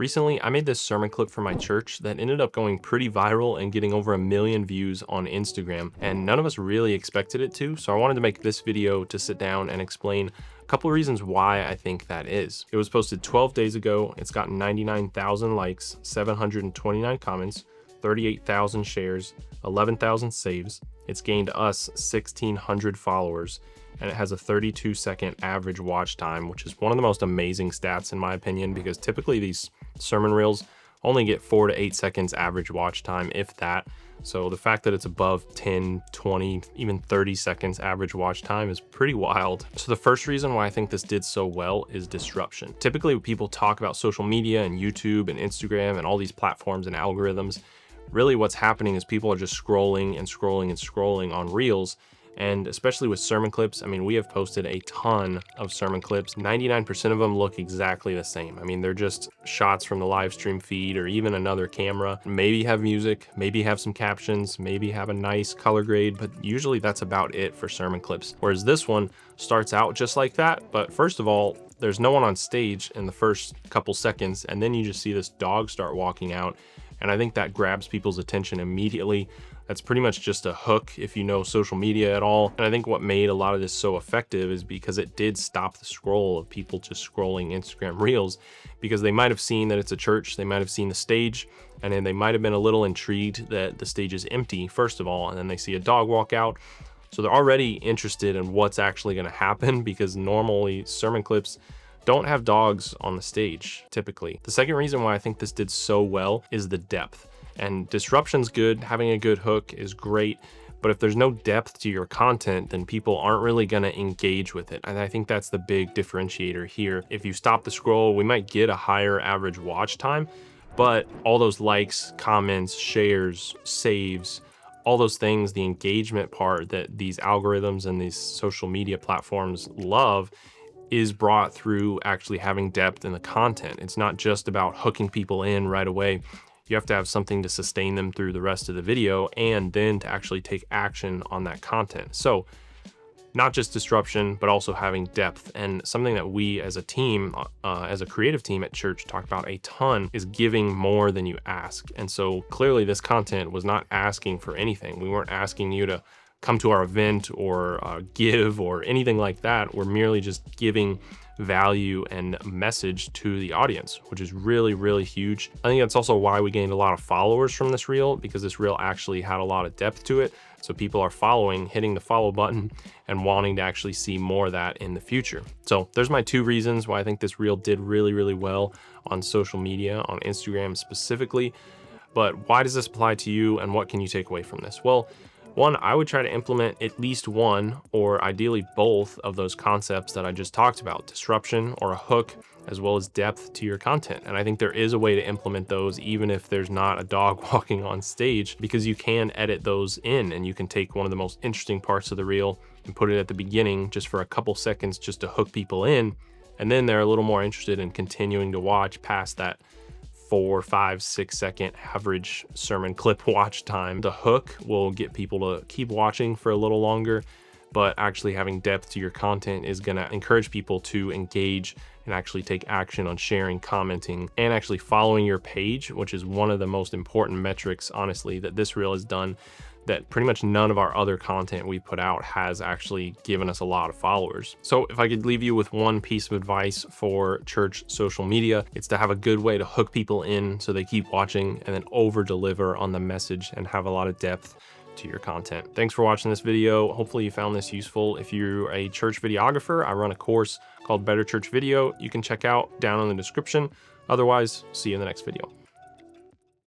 Recently, I made this sermon clip for my church that ended up going pretty viral and getting over 1 million views on Instagram, and none of us really expected it to, so I wanted to make this video to sit down and explain a couple of reasons why I think that is. It was posted 12 days ago, it's got 99,000 likes, 729 comments, 38,000 shares, 11,000 saves. It's gained us 1,600 followers, and it has a 32-second average watch time, which is one of the most amazing stats in my opinion, because typically these sermon reels only get 4 to 8 seconds average watch time, if that. So the fact that it's above 10, 20, even 30 seconds average watch time is pretty wild. So the first reason why I think this did so well is disruption. Typically when people talk about social media and YouTube and Instagram and all these platforms and algorithms, really what's happening is people are just scrolling and scrolling and scrolling on reels. And especially with sermon clips, I mean, we have posted a ton of sermon clips. 99% of them look exactly the same. I mean, they're just shots from the live stream feed or even another camera. Maybe have music, maybe have some captions, maybe have a nice color grade, but usually that's about it for sermon clips. Whereas this one starts out just like that, but first of all, there's no one on stage in the first couple seconds, and then you just see this dog start walking out. And I think that grabs people's attention immediately. That's pretty much just a hook if you know social media at all. And I think what made a lot of this so effective is because it did stop the scroll of people just scrolling Instagram reels, because they might have seen that it's a church, they might have seen the stage, and then they might have been a little intrigued that the stage is empty, first of all, and then they see a dog walk out. So they're already interested in what's actually gonna happen, because normally sermon clips don't have dogs on the stage, typically. The second reason why I think this did so well is the depth. And disruption's good, having a good hook is great, but if there's no depth to your content, then people aren't really gonna engage with it. And I think that's the big differentiator here. If you stop the scroll, we might get a higher average watch time, but all those likes, comments, shares, saves, all those things, the engagement part that these algorithms and these social media platforms love, is brought through actually having depth in the content. It's not just about hooking people in right away. You have to have something to sustain them through the rest of the video, and then to actually take action on that content. So not just disruption, but also having depth. And something that we as a team, as a creative team at church, talk about a ton is giving more than you ask. And so clearly this content was not asking for anything. We weren't asking you to come to our event or give or anything like that. We're merely just giving value and message to the audience, which is really, really huge. I think that's also why we gained a lot of followers from this reel, because this reel actually had a lot of depth to it. So people are following, hitting the follow button, and wanting to actually see more of that in the future. So there's my 2 reasons why I think this reel did really, really well on social media, on Instagram specifically. But why does this apply to you, and what can you take away from this? Well, one, I would try to implement at least one, or ideally both, of those concepts that I just talked about: disruption or a hook, as well as depth to your content. And I think there is a way to implement those even if there's not a dog walking on stage, because you can edit those in, and you can take one of the most interesting parts of the reel and put it at the beginning just for a couple seconds just to hook people in. And then they're a little more interested in continuing to watch past that 4, 5, 6 second average sermon clip watch time. The hook will get people to keep watching for a little longer, but actually having depth to your content is gonna encourage people to engage and actually take action on sharing, commenting, and actually following your page, which is one of the most important metrics, honestly, that this reel has done, that pretty much none of our other content we put out has actually given us a lot of followers. So if I could leave you with one piece of advice for church social media, it's to have a good way to hook people in so they keep watching, and then over deliver on the message and have a lot of depth to your content. Thanks for watching this video. Hopefully you found this useful. If you're a church videographer, I run a course called Better Church Video you can check out down in the description. Otherwise, see you in the next video.